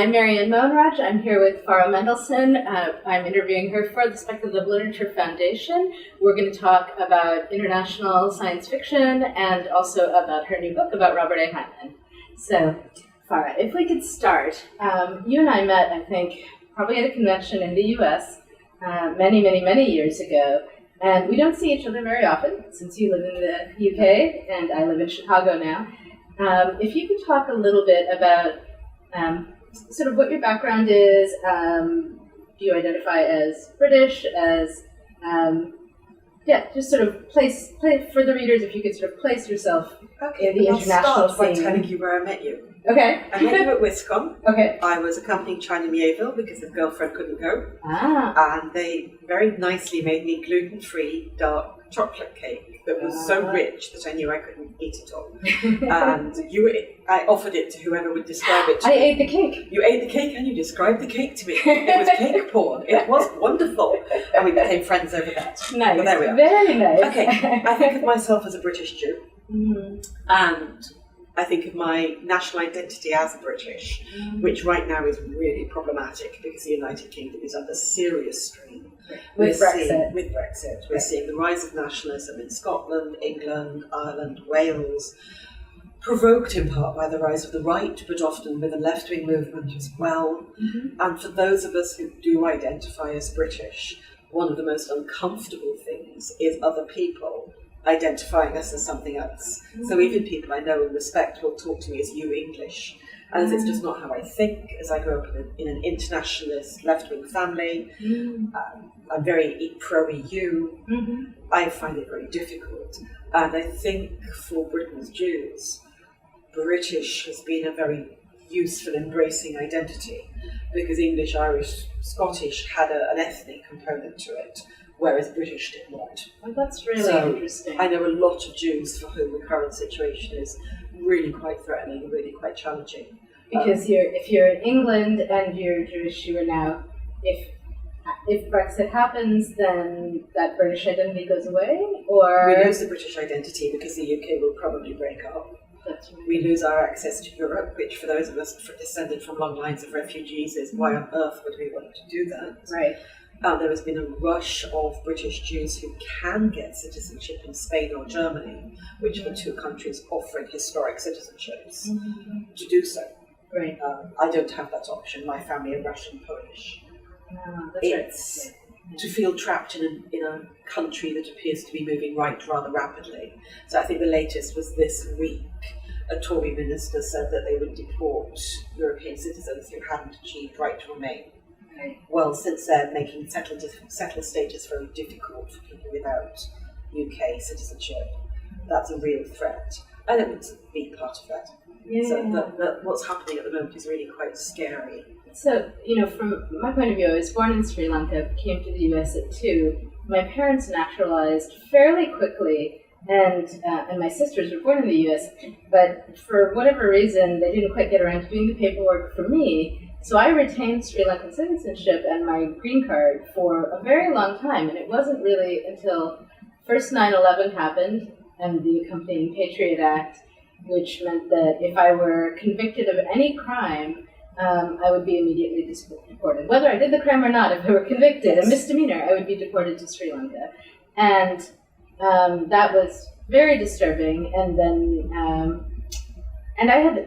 I'm Marianne Moenraj. I'm here with Farah Mendlesohn. I'm interviewing her for the Speculative Literature Foundation. We're going to talk about international science fiction and also about her new book about Robert A. Heinlein. So, Farah, if we could start, you and I met, I think, probably at a convention in the US many, many, many years ago. And we don't see each other very often, since you live in the UK and I live in Chicago now. If you could talk a little bit about sort of what your background is. Do you identify as British, as, just sort of place for the readers, if you could sort of place yourself in the international I'll start by scene. telling you where I met you. Okay. I met you at WISCON. Okay. I was accompanying China Mieville because his girlfriend couldn't go. Ah. And they very nicely made me gluten-free dark chocolate cake that was so rich that I knew I couldn't eat it all. And I offered it to whoever would describe it to me. I ate the cake. You ate the cake and you described the cake to me. It was cake porn. It was wonderful. And we became friends over that. Nice. But there we are. Very nice. Okay, I think of myself as a British Jew. And I think of my national identity as British, which right now is really problematic because the United Kingdom is under serious strain. With Brexit. We're seeing the rise of nationalism in Scotland, England, Ireland, Wales, provoked in part by the rise of the right, but often with a left-wing movement as well. And for those of us who do identify as British, one of the most uncomfortable things is other people identifying us as something else. So even people I know and respect will talk to me as you English. And it's just not how I think, as I grew up in an internationalist left-wing family. I'm very pro-EU. I find it very difficult. And I think for Britain's Jews, British has been a very useful, embracing identity because English, Irish, Scottish had an ethnic component to it, whereas British did not. Well, that's really interesting. I know a lot of Jews for whom the current situation is really quite threatening, really quite challenging. Because if you're in England and you're Jewish, you are now, if Brexit happens, then that British identity goes away, or we lose the British identity because the UK will probably break up. That's right. We lose our access to Europe, which for those of us descended from long lines of refugees is why on earth would we want to do that? Right. There has been a rush of British Jews who can get citizenship in Spain or Germany, which are the two countries offering historic citizenships, to do so. Right. I don't have that option. My family are Russian, Polish. That's right. To feel trapped in a country that appears to be moving right rather rapidly. So I think the latest was this week. A Tory minister said that they would deport European citizens who hadn't achieved right to remain. Well, since they're making settled status very difficult for people without UK citizenship, that's a real threat. I don't want to be part of that. So what's happening at the moment is really quite scary. So, from my point of view, I was born in Sri Lanka, came to the US at 2. My parents naturalized fairly quickly, and my sisters were born in the US, but for whatever reason, they didn't quite get around to doing the paperwork for me. So I retained Sri Lankan citizenship and my green card for a very long time, and it wasn't really until first 9/11 happened and the accompanying Patriot Act, which meant that if I were convicted of any crime, I would be immediately deported. Whether I did the crime or not, if I were convicted, a misdemeanor, I would be deported to Sri Lanka. And that was very disturbing. And then, and I had,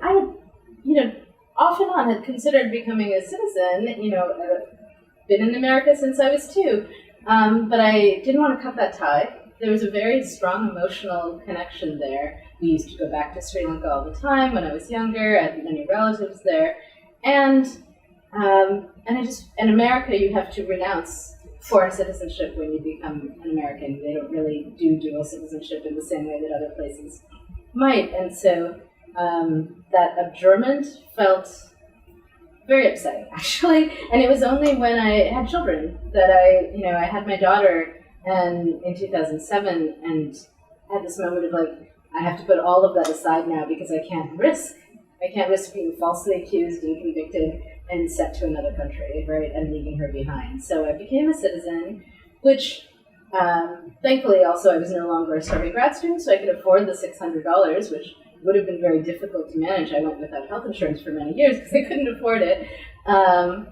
off and on had considered becoming a citizen. I've been in America since I was 2, but I didn't want to cut that tie. There was a very strong emotional connection there. We used to go back to Sri Lanka all the time when I was younger. I had many relatives there, and in America you have to renounce foreign citizenship when you become an American. They don't really do dual citizenship in the same way that other places might, and so. That abjurement felt very upsetting, actually. And it was only when I had children that I had my daughter in 2007 and had this moment of I have to put all of that aside now because I can't risk being falsely accused and convicted and sent to another country, right, and leaving her behind. So I became a citizen, which thankfully also I was no longer a starving grad student, so I could afford the $600, which would have been very difficult to manage. I went without health insurance for many years because I couldn't afford it, and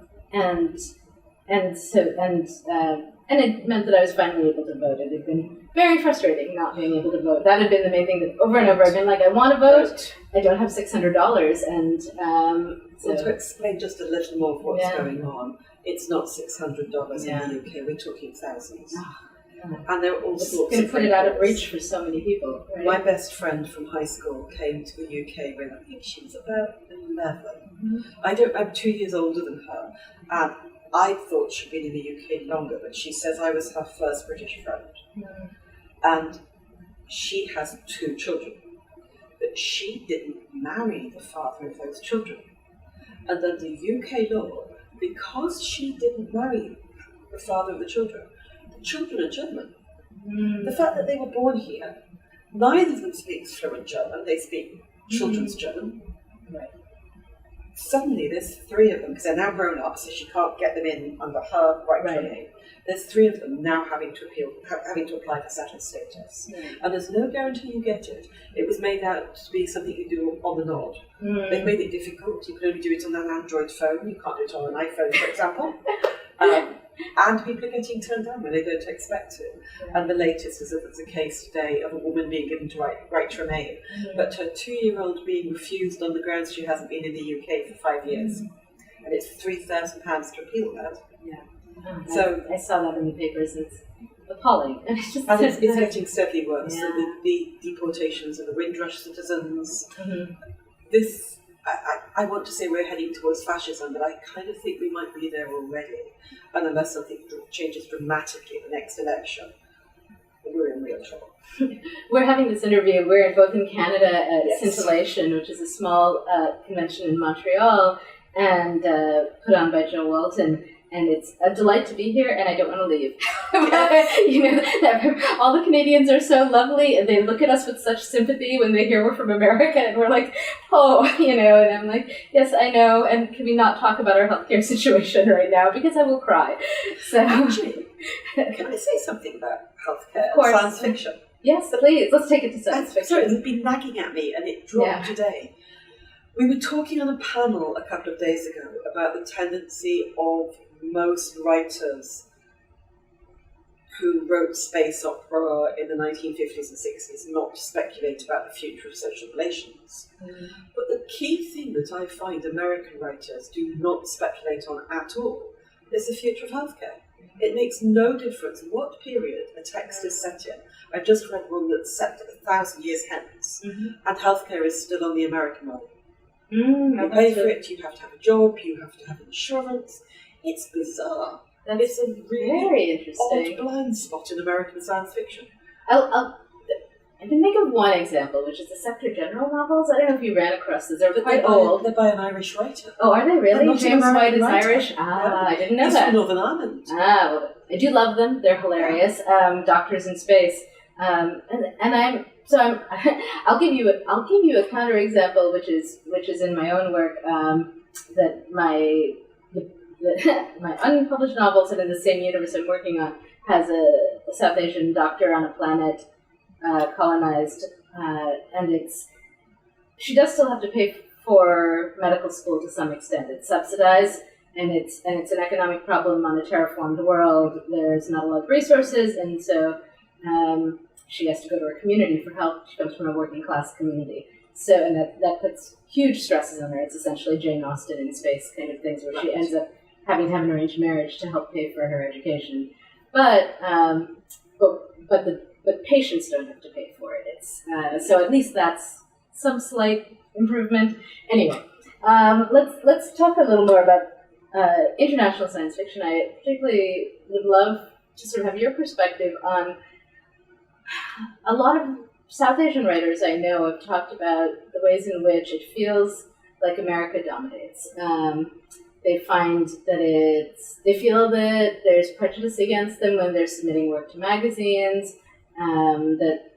it meant that I was finally able to vote. It had been very frustrating not being able to vote. That had been the main thing that over and over I've been like, I want to vote, I don't have $600, and so to explain just a little more of what's Yeah. going on, it's not $600 Yeah. in the UK. We're talking thousands, Yeah. and there are all It's sorts going of to put it out of wrinkles. reach for so many people. Right? My best friend from high school came to the UK when I think she was about 11. I'm 2 years older than her, and I thought she'd been in the UK longer, but she says I was her first British friend. And she has 2 children, but she didn't marry the father of those children. And under UK law, because she didn't marry the father of the children are German. The fact that they were born here, neither of them speaks fluent German, they speak children's German. Right. Suddenly there's 3 of them, because they're now grown up, so she can't get them in under her right to Right. remain. There's 3 of them now having to apply for settled status. Right. And there's no guarantee you get it. It was made out to be something you do on the nod. They've made it difficult. You can only do it on an Android phone. You can't do it on an iPhone, for example. And people are getting turned down when they don't expect to. And the latest is that there's a case today of a woman being given to right to remain, but her 2-year-old being refused on the grounds she hasn't been in the UK for 5 years. And it's £3,000 to appeal that. So I saw that in the papers. It's appalling. It's just and it's getting steadily worse. Yeah. So the deportations of the Windrush citizens. This, I want to say we're heading towards fascism, but I kind of think we might be there already. And unless something changes dramatically at the next election, we're in real trouble. We're having this interview. We're both in Canada at Yes. Scintillation, which is a small convention in Montreal, and put on by Joe Walton. And it's a delight to be here, and I don't want to leave. All the Canadians are so lovely, and they look at us with such sympathy when they hear we're from America, and we're like, oh, and I'm like, yes, I know, and can we not talk about our healthcare situation right now, because I will cry. So, Actually, can I say something about healthcare? Of course. Science fiction. yes, please, let's take it to science fiction. Sorry, it's been nagging at me, and it dropped Yeah. today. We were talking on a panel a couple of days ago about the tendency of most writers who wrote space opera in the 1950s and 60s not to speculate about the future of social relations. But the key thing that I find American writers do not speculate on at all is the future of healthcare. It makes no difference what period a text is set in. I've just read one that's set 1,000 years hence, and healthcare is still on the American model. You pay for it, you have to have a job, you have to have insurance. It's bizarre. It's a really Very interesting. odd blind spot in American science fiction. I can think of one example, which is the Secretary General novels. I don't know if you ran across those. They're quite old. They're by an Irish writer. Oh, are they They're really? not an James White American is writer. Irish? I didn't know He's that. from Northern Ireland. Well, I do love them. They're hilarious. Doctors in Space. I'll give you a counterexample, which is in my own work, that my unpublished novel set in the same universe I'm working on has a South Asian doctor on a planet colonized, and she does still have to pay for medical school to some extent. It's subsidized, and it's an economic problem on a terraformed world. There's not a lot of resources, and so she has to go to her community for help. She comes from a working class community. So, and that puts huge stresses on her. It's essentially Jane Austen in space kind of things, where she ends up having to have an arranged marriage to help pay for her education. But patients don't have to pay for it. It's so at least that's some slight improvement. Anyway, let's talk a little more about international science fiction. I particularly would love to sort of have your perspective on a lot of South Asian writers I know have talked about the ways in which it feels like America dominates. They find that they feel that there's prejudice against them when they're submitting work to magazines, that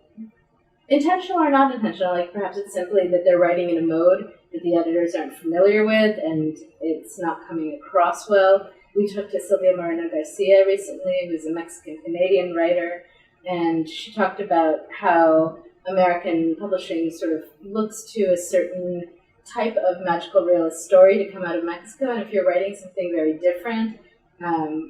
intentional or not intentional, like perhaps it's simply that they're writing in a mode that the editors aren't familiar with and it's not coming across well. We talked to Silvia Moreno Garcia recently, who's a Mexican-Canadian writer, and she talked about how American publishing sort of looks to a certain type of magical realist story to come out of Mexico, and if you're writing something very different,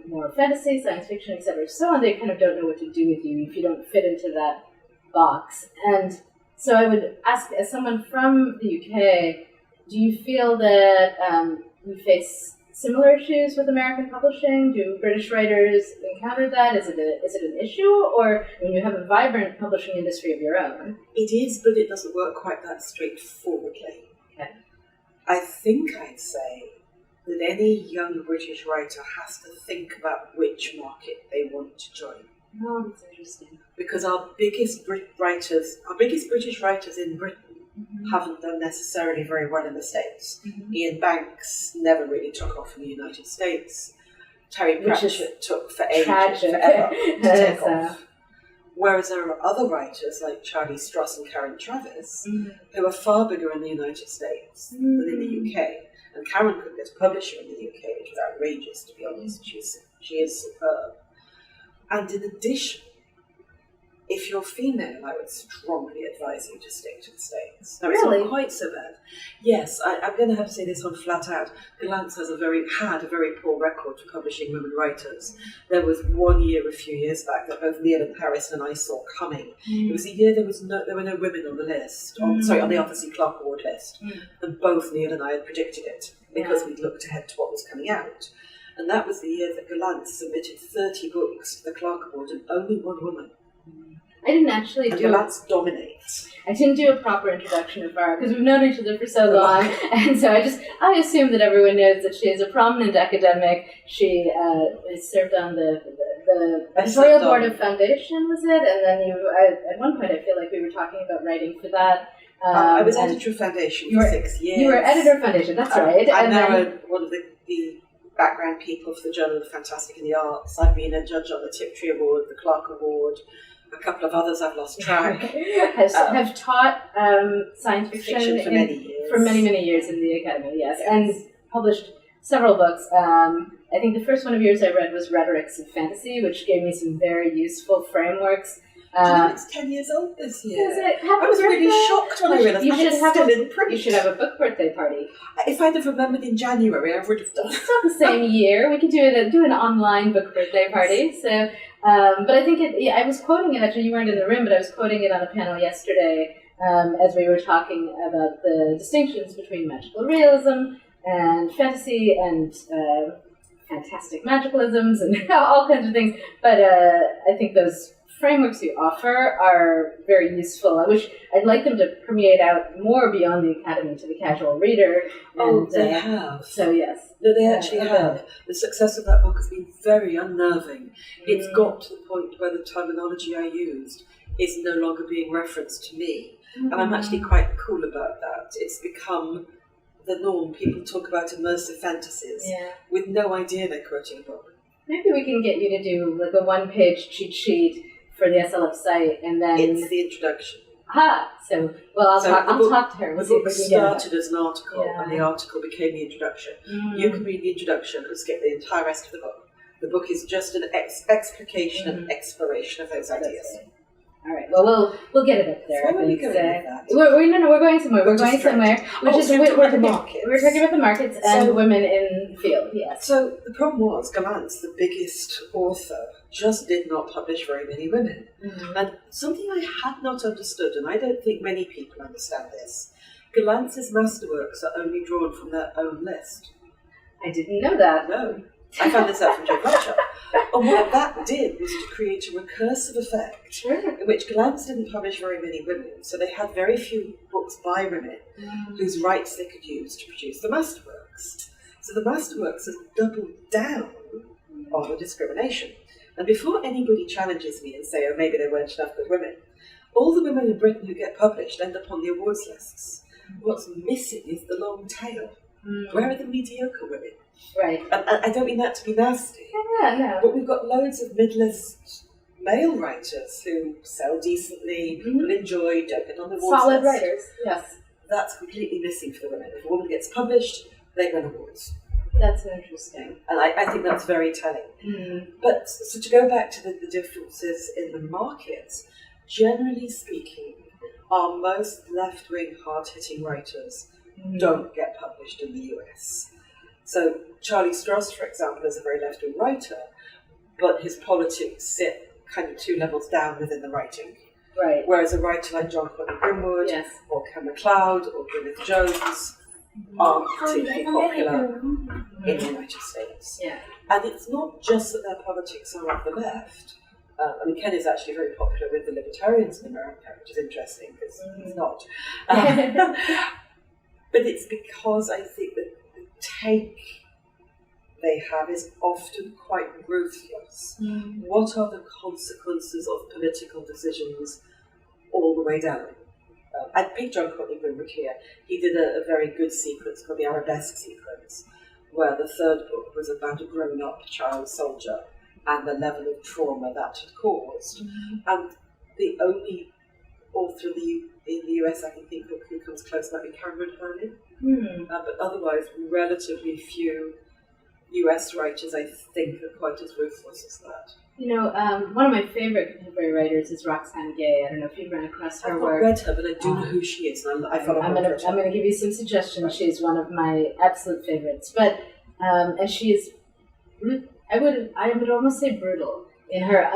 more fantasy, science fiction, etc., so on, they kind of don't know what to do with you if you don't fit into that box. And so I would ask, as someone from the UK, do you feel that you face similar issues with American publishing? Do British writers encounter that? Is it an issue, or when you have a vibrant publishing industry of your own? It is, but it doesn't work quite that straightforwardly. Okay. I think I'd say that any young British writer has to think about which market they want to join. Oh, that's interesting. Because our biggest British writers in Britain haven't done necessarily very well in the States. Ian Banks never really took off in the United States. Terry Pratchett took forever to take off. Whereas there are other writers like Charlie Stross and Karen Travis who are far bigger in the United States than in the UK. And Karen couldn't get a publisher in the UK, which was outrageous, to be honest. She is superb. And in addition, if you're female, I would strongly advise you to stick to the States. Now, it's not quite so bad. Yes, I'm going to have to say this one flat out. Gollancz had a very poor record for publishing women writers. There was one year a few years back that both Neil and Paris and I saw coming. It was a year there were no women on the list, on the Arthur C. Clarke Award list. And both Neil and I had predicted it because we'd looked ahead to what was coming out. And that was the year that Gollancz submitted 30 books to the Clarke Award and only one woman. I didn't actually do. Gollancz dominates. I didn't do a proper introduction of Farah because we've known each other for so long, and so I assume that everyone knows that she is a prominent academic. She is served on the editorial board of Foundation, was it? And then at one point, I feel like we were talking about writing for that. I was editor of Foundation for 6 years. You were editor of Foundation, that's right. I'm now one of the background people for the Journal of Fantastic and the Arts. I've been a judge on the Tiptree Award, the Clarke Award. A couple of others I've lost track. have taught science fiction for many years. For many years in the Academy, yes. And published several books. I think the first one of yours I read was Rhetorics of Fantasy, which gave me some very useful frameworks. It's 10 years old this year. Is it? I was really shocked when I realised it's still in print. You should have a book birthday party. If I'd have remembered in January, I would have done. It's not the same year. We could do an online book birthday party. So, but I think I was quoting it, actually, you weren't in the room, but I was quoting it on a panel yesterday as we were talking about the distinctions between magical realism and fantasy and fantastic magicalisms and all kinds of things. But I think those frameworks you offer are very useful. I'd like them to permeate out more beyond the Academy to the casual reader. And, they have. So yes. No, they actually have. The success of that book has been very unnerving. It's got to the point where the terminology I used is no longer being referenced to me. And I'm actually quite cool about that. It's become the norm. People talk about immersive fantasies with no idea they're quoting a book. Maybe we can get you to do like a one-page cheat sheet for the SLF site, and then it's the introduction. So I'll talk to her. The book started as an article, and the article became the introduction. You can read the introduction and skip the entire rest of the book. The book is just an explication and exploration of those ideas. All right. Well, we'll get it up there. Where are we going with that? We're going somewhere. We're talking about the markets. We're talking about the markets and women in the field. Yes. So the problem was Gollancz, the biggest author, just did not publish very many women. And something I had not understood, and I don't think many people understand this, Gollantz's masterworks are only drawn from their own list. I didn't know that. No. I found this out from Joe Fletcher. And what that did was to create a recursive effect in which Gollancz didn't publish very many women, so they had very few books by women whose rights they could use to produce the masterworks. So the masterworks has doubled down on the discrimination. And before anybody challenges me and say, oh, maybe there weren't enough good women, all the women in Britain who get published end up on the awards lists. What's missing is the long tail. Where are the mediocre women? Right. And I don't mean that to be nasty. Yeah, no. But we've got loads of mid-list male writers who sell decently, people enjoy, don't get on the awards solid list. writers, yes. That's completely missing for the women. If a woman gets published, they win awards. That's interesting. And I think that's very telling. Mm. But so to go back to the differences in the markets, generally speaking, our most left-wing, hard-hitting writers don't get published in the US. So Charlie Stross, for example, is a very left-wing writer, but his politics sit kind of 2 levels down within the writing. Right. Whereas a writer like John Courtney Grimwood Yes. or Ken MacLeod or Gwyneth Jones aren't particularly popular in the United States. Yeah. And it's not just that their politics are of the left. I mean, Ken is actually very popular with the libertarians in America, which is interesting because he's not. But it's because I think that the take they have is often quite ruthless. What are the consequences of political decisions all the way down? I'd pick John Courtney Grimwood here. He did a very good sequence called the Arabesque sequence, where the 3rd book was about a grown-up child soldier and the level of trauma that had caused. And the only author in the US I can think of who comes close might be Cameron Heinlein. But otherwise, relatively few US writers, I think, are quite as ruthless as that. You know, one of my favorite contemporary writers is Roxane Gay. I don't know if you've run across her work. I've not read her, but I do know who she is, and I follow her on Twitter. I'm going to give you some suggestions. She's one of my absolute favorites. But and she is, I would almost say brutal in her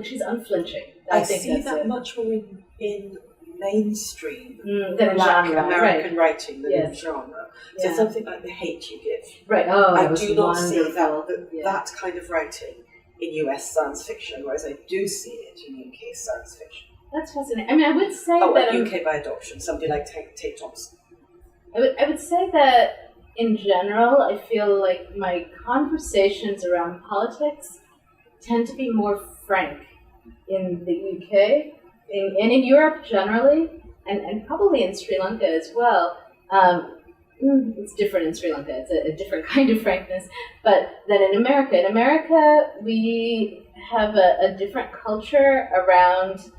she's unflinching. I think see that much more in mainstream than Black genre, American writing than in genre. So something like The Hate You Give. Right. Oh, I do not wonderful. see that kind of writing in US science fiction, whereas I do see it in UK science fiction. That's fascinating. I mean, I would say that UK by adoption, somebody like Tate Thompson. I would say that in general, I feel like my conversations around politics tend to be more frank in the UK and in Europe generally, and probably in Sri Lanka as well. It's different in Sri Lanka. It's a different kind of frankness. But then in America, we have a different culture around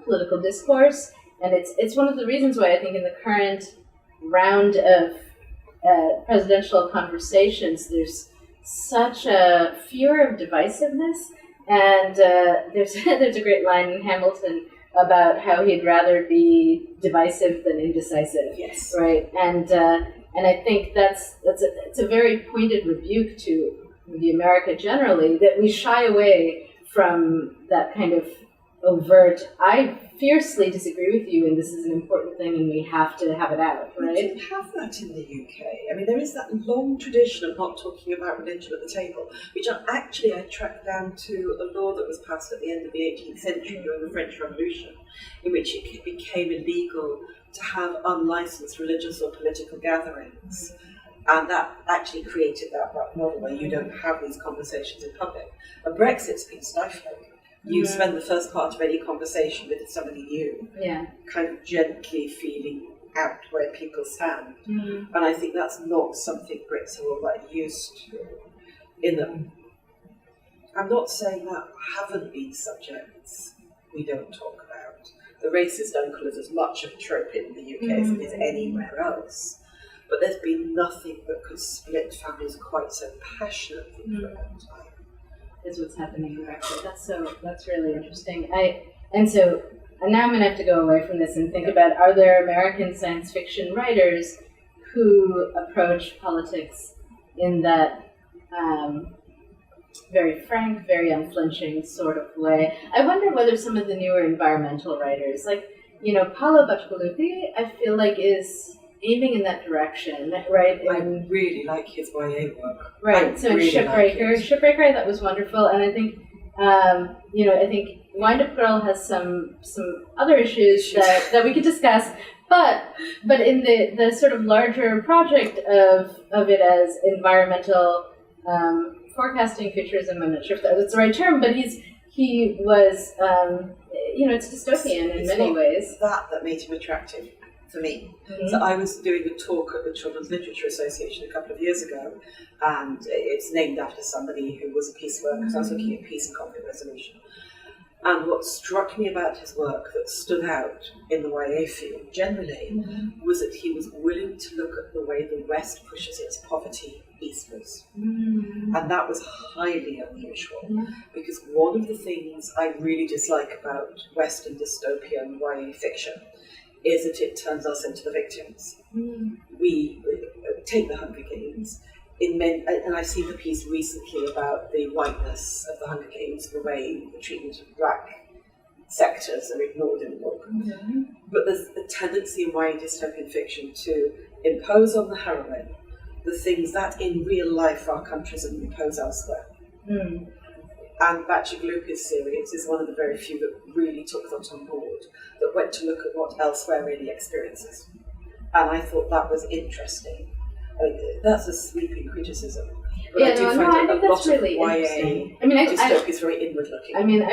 political discourse, and it's one of the reasons why I think in the current round of presidential conversations, there's such a fear of divisiveness. And there's a great line in Hamilton about how he'd rather be divisive than indecisive. Yes. Right. And I think it's a very pointed rebuke to the America generally, that we shy away from that kind of overt, I fiercely disagree with you and this is an important thing and we have to have it out, right? We didn't have that in the UK. I mean, there is that long tradition of not talking about religion at the table, which I tracked down to a law that was passed at the end of the 18th century during the French Revolution, in which it became illegal to have unlicensed religious or political gatherings. And that actually created that model where you don't have these conversations in public. And Brexit's been stifling. You spend the first part of any conversation with somebody new, kind of gently feeling out where people stand. And I think that's not something Brits are all that used to in them. I'm not saying that haven't been subjects we don't talk about. The racist uncle is as much of a trope in the UK as it is anywhere else. But there's been nothing that could split families quite so passionately for a long time. Is what's happening in Brexit. That's really interesting. And now I'm going to have to go away from this and think about, are there American science fiction writers who approach politics in that very frank, very unflinching sort of way? I wonder whether some of the newer environmental writers, like, Paolo Bacigalupi, I feel like is aiming in that direction, right? I really like his YA work. Right. So really Shipbreaker, I thought was wonderful, and I think, I think Wind Up Girl has some other issues that we could discuss, but in the sort of larger project of it as environmental forecasting futurism, I'm not sure if that's the right term, but he was it's dystopian in many ways. That made him attractive for me. So I was doing a talk at the Children's Literature Association a couple of years ago, and it's named after somebody who was a peace worker, so I was looking at peace and conflict resolution. And what struck me about his work that stood out in the YA field generally was that he was willing to look at the way the West pushes its poverty Easters. And that was highly unusual, because one of the things I really dislike about Western dystopian YA fiction is that it turns us into the victims. We take the Hunger Games, and I've seen the piece recently about the whiteness of the Hunger Games, the way the treatment of black sectors are ignored in the book. But there's a tendency in YA dystopian fiction to impose on the heroine the things that in real life our countries would impose elsewhere. And Bacigalupi's series is one of the very few that really took that on board, that went to look at what elsewhere really experiences. And I thought that was interesting. I mean, that's a sweeping criticism. But I do find that a lot of YA dystopia is very inward-looking. I mean,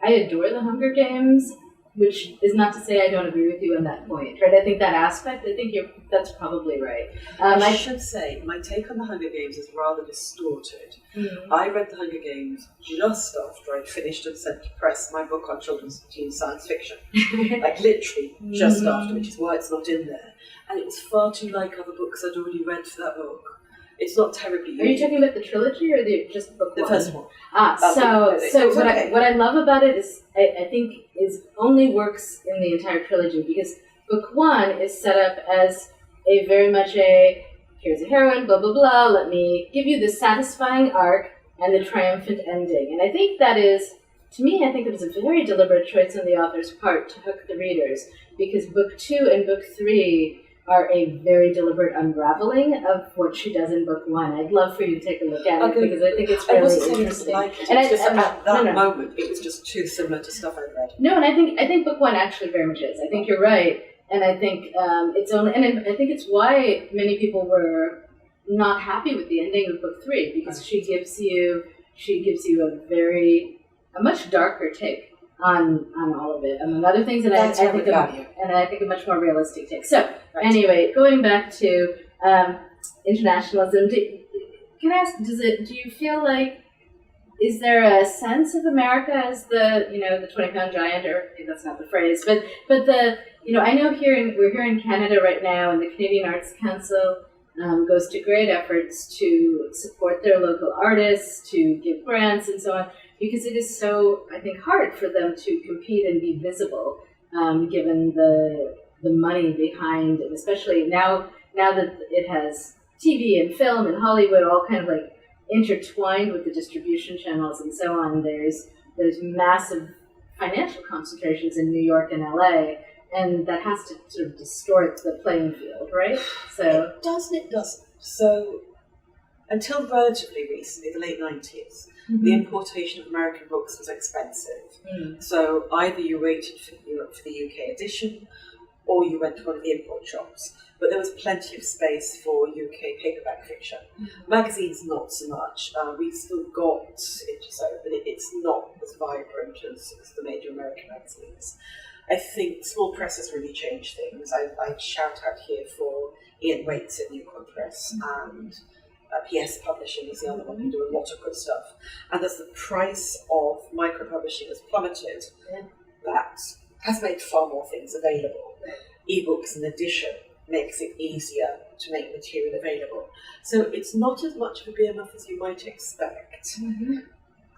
I adore the Hunger Games, which is not to say I don't agree with you on that point, right? I think that aspect, that's probably right. I should say, my take on the Hunger Games is rather distorted. I read the Hunger Games just after I'd finished and sent to press my book on children's teen science fiction. Like literally just after, which is why it's not in there. And it was far too like other books I'd already read for that book. It's not terribly Are you talking about the trilogy or just book one? The first one. So what I love about it is I think is only works in the entire trilogy, because book one is set up as a very much here's a heroine, blah blah blah, let me give you the satisfying arc and the triumphant ending. And I think that is, to me, I think it was a very deliberate choice on the author's part to hook the readers, because book two and book three are a very deliberate unraveling of what she does in book one. I'd love for you to take a look at it, because I think it's really interesting. At that moment, it was just too similar to stuff I'd read. No, and I think book one actually very much is. I think you're right, and I think I think it's why many people were not happy with the ending of book three, because she gives you a much darker take on all of it, among other things, and I think a much more realistic take. So anyway, going back to internationalism, can I ask, do you feel like, is there a sense of America as the 20-pound giant, or maybe that's not the phrase, but the, I know we're here in Canada right now, and the Canadian Arts Council goes to great efforts to support their local artists, to give grants and so on, because it is so, I think, hard for them to compete and be visible, given the money behind it, especially now that it has TV and film and Hollywood all kind of like intertwined with the distribution channels and so on. There's massive financial concentrations in New York and LA, and that has to sort of distort the playing field, right? So it does and it doesn't. So until relatively recently, the late 90s, the importation of American books was expensive. So either you waited for Europe for the UK edition, or you went to one of the import shops. But there was plenty of space for UK paperback fiction. Magazines, not so much. We've still got it, but it's not as vibrant as the major American magazines. I think small presses really change things. I'd shout out here for Ian Waits at Newcon Press, and PS Publishing is the other one who do a lot of good stuff. And as the price of micro-publishing has plummeted, that has made far more things available. Ebooks in addition makes it easier to make material available. So it's not as much of a behemoth as you might expect.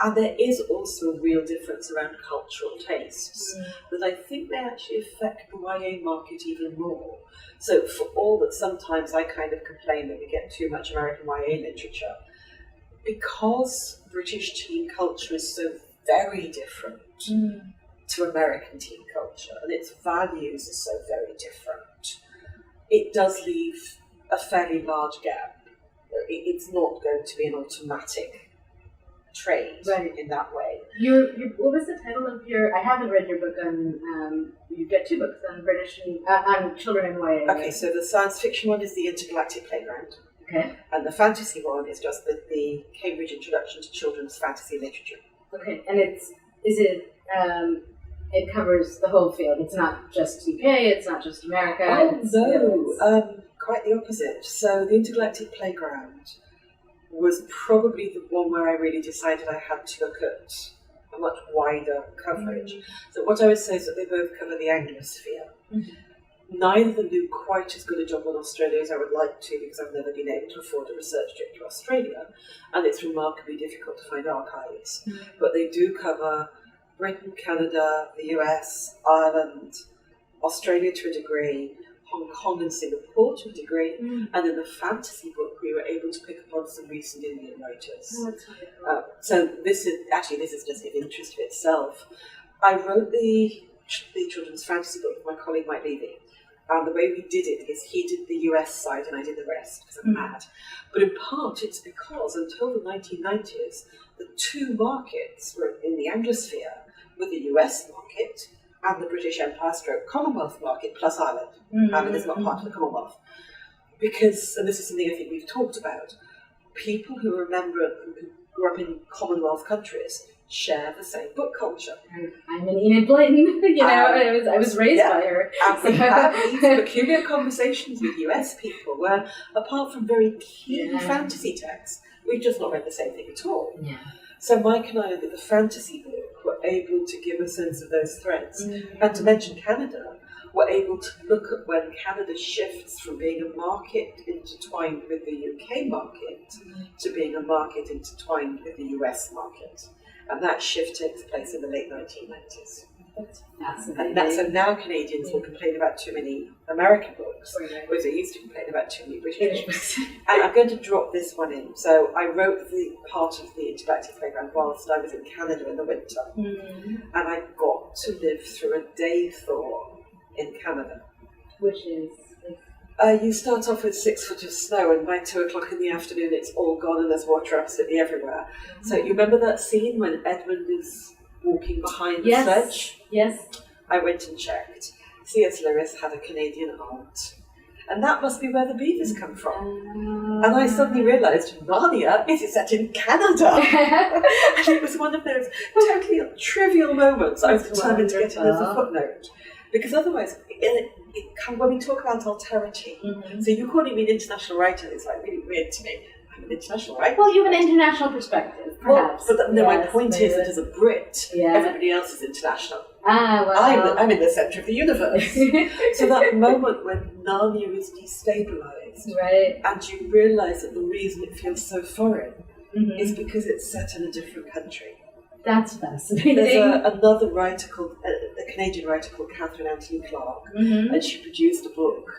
And there is also a real difference around cultural tastes that I think may actually affect the YA market even more. So for all that sometimes I kind of complain that we get too much American YA literature, because British teen culture is so very different to American teen culture, and its values are so very different, it does leave a fairly large gap. It's not going to be an automatic trade in that way. What was the title of your? I haven't read your book on. You've got two books on British and on children and YA. Okay, so the science fiction one is the Intergalactic Playground. Okay. And the fantasy one is just the Cambridge Introduction to Children's Fantasy Literature. Okay, and it covers the whole field. It's not just UK. It's not just America. Oh no, quite the opposite. So the Intergalactic Playground was probably the one where I really decided I had to look at a much wider coverage. So what I would say is that they both cover the Anglosphere. neither of them do quite as good a job on Australia as I would like to, because I've never been able to afford a research trip to Australia, and it's remarkably difficult to find archives. But they do cover Britain, Canada, the US, Ireland, Australia to a degree, Hong Kong and Singapore to a degree, and in the fantasy book we were able to pick up on some recent Indian writers. So this is just an interest of itself. I wrote the children's fantasy book with my colleague Mike Levy, and the way we did it is he did the US side and I did the rest, because I'm mad. But in part it's because until the 1990s, the two markets were in the Anglosphere, with the US market and the British Empire / Commonwealth market plus Ireland. Ireland is not part of the Commonwealth. Because, and this is something I think we've talked about, people who grew up in Commonwealth countries share the same book culture. I'm an Enid Blyton, I was raised by her. And we have these peculiar conversations with US people where, apart from very key fantasy texts, we've just not read the same thing at all. Yeah. So Mike and I, with the fantasy book, were able to give a sense of those threads. And to mention Canada, we're able to look at when Canada shifts from being a market intertwined with the UK market to being a market intertwined with the US market. And that shift takes place in the late 1990s. That's fascinating. And so now Canadians will complain about too many American books, whereas they used to complain about too many British books. And I'm going to drop this one in. So I wrote the part of the interactive playground whilst I was in Canada in the winter. And I got to live through a day thaw in Canada. Which is? You start off with 6 foot of snow, and by 2 o'clock in the afternoon it's all gone and there's water absolutely everywhere. So you remember that scene when Edmund is walking behind the sledge? Yes. I went and checked. C.S. Lewis had a Canadian aunt. And that must be where the beavers come from. And I suddenly realised Narnia is set in Canada. And it was one of those totally trivial moments I was determined to get in as a footnote. Because otherwise, when we talk about alterity, so you calling me an international writer is like really weird to me. I'm an international writer. Well, you have an international perspective, perhaps. Well, but my point is that as a Brit, everybody else is international. I'm in the centre of the universe. So that moment when Narnia is destabilised, and you realise that the reason it feels so foreign is because it's set in a different country. That's fascinating. There's another writer called, a Canadian writer called Catherine Anthony Clarke, and she produced a book,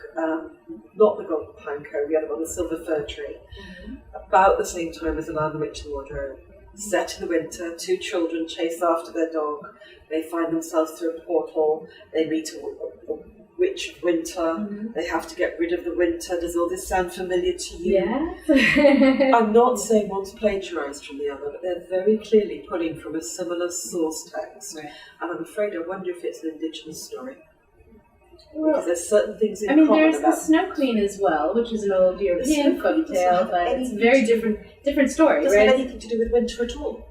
not The Golden Panko, the other one, The Silver Fir Tree, about the same time as The Lion, the Witch and the Wardrobe. Set in the winter, 2 children chase after their dog, they find themselves through a portal, they meet a witch of winter, they have to get rid of the winter. Does all this sound familiar to you? Yes. I'm not saying one's plagiarised from the other, but they're very clearly pulling from a similar source text. And I'm afraid I wonder if it's an Indigenous story. Because there's certain things in common there's about the Snow Queen as well, which is an old European folktale, but it's a very different story. It doesn't have anything to do with winter at all.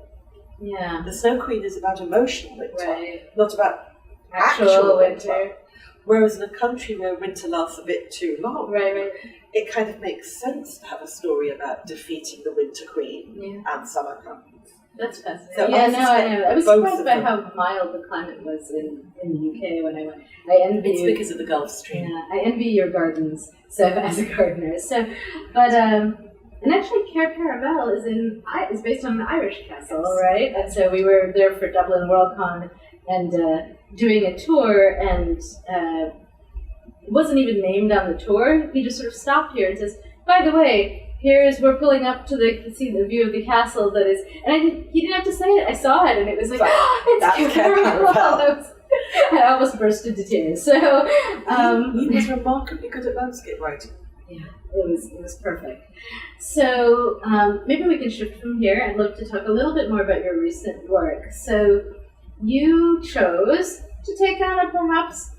Yeah. The Snow Queen is about emotional winter, not about actual winter. Whereas in a country where winter lasts a bit too long, it kind of makes sense to have a story about defeating the Winter Queen and summer comes. That's fascinating. So I know. I was surprised by how mild the climate was in the UK when I went. It's because of the Gulf Stream. Yeah, I envy your gardens, so as a gardener. And actually, Cair Paravel is based on an Irish castle, right? And so we were there for Dublin Worldcon and doing a tour, and it wasn't even named on the tour. He just sort of stopped here and says, "By the way, we're pulling up to see the view of the castle that is," and he didn't have to say it. I saw it, and it was like, it's Cair Paravel. I almost burst into tears. So he was remarkably good at landscape writing. Yeah, it was perfect. So maybe we can shift from here. I'd love to talk a little bit more about your recent work. So you chose to take on a perhaps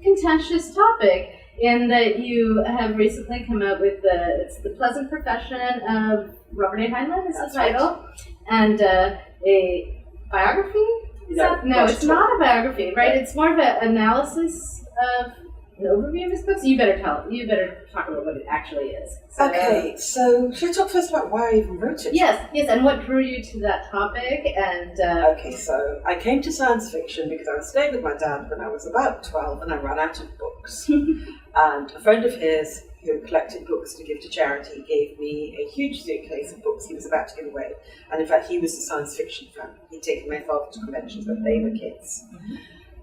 contentious topic in that you have recently come out with it's The Pleasant Profession of Robert A. Heinlein is the title, and a biography? No, it's not a biography, right? It's more of an analysis of overview of his books? You better talk about what it actually is. Okay, so should I talk first about why I even wrote it? Yes, and what drew you to that topic? And okay, so I came to science fiction because I was staying with my dad when I was about 12 and I ran out of books. And a friend of his who collected books to give to charity gave me a huge suitcase of books he was about to give away. And in fact, he was a science fiction fan. He'd taken my father to conventions when they were kids.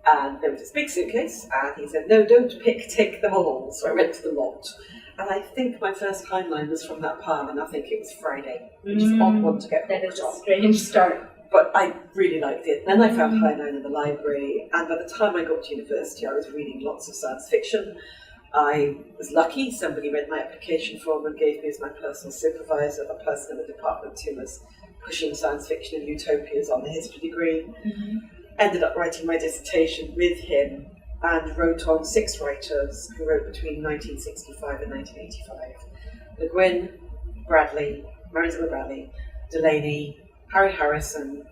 And there was this big suitcase, and he said, no, don't take them all. So I went to the lot. And I think my first Heinlein was from that pile, and I think it was Friday, which is an odd one to get That is a on. strange start. But I really liked it. Then I found Heinlein in the library, and by the time I got to university, I was reading lots of science fiction. I was lucky, somebody read my application form and gave me as my personal supervisor, the person in the department who was pushing science fiction and utopias on the history degree. Ended up writing my dissertation with him and wrote on 6 writers who wrote between 1965 and 1985. Le Guin, Bradley, Marizabel Bradley, Delaney, Harry Harrison,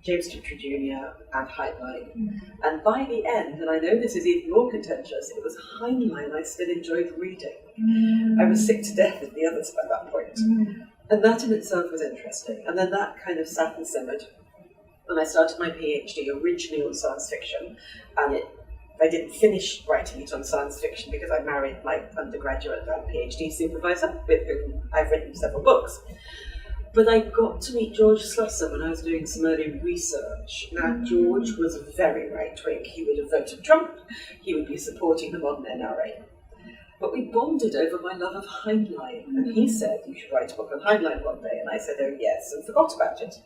James Tiptree Jr. and Heinlein. And by the end, and I know this is even more contentious, it was Heinlein I still enjoyed reading. I was sick to death of the others by that point. And that in itself was interesting. And then that kind of sat and simmered. And I started my PhD originally on science fiction, and I didn't finish writing it on science fiction because I married my undergraduate and PhD supervisor, with whom I've written several books. But I got to meet George Slusser when I was doing some early research. Now, George was very right-wing. He would have voted Trump. He would be supporting the modern NRA. But we bonded over my love of Heinlein. And he said, you should write a book on Heinlein one day. And I said, oh yes, and forgot about it.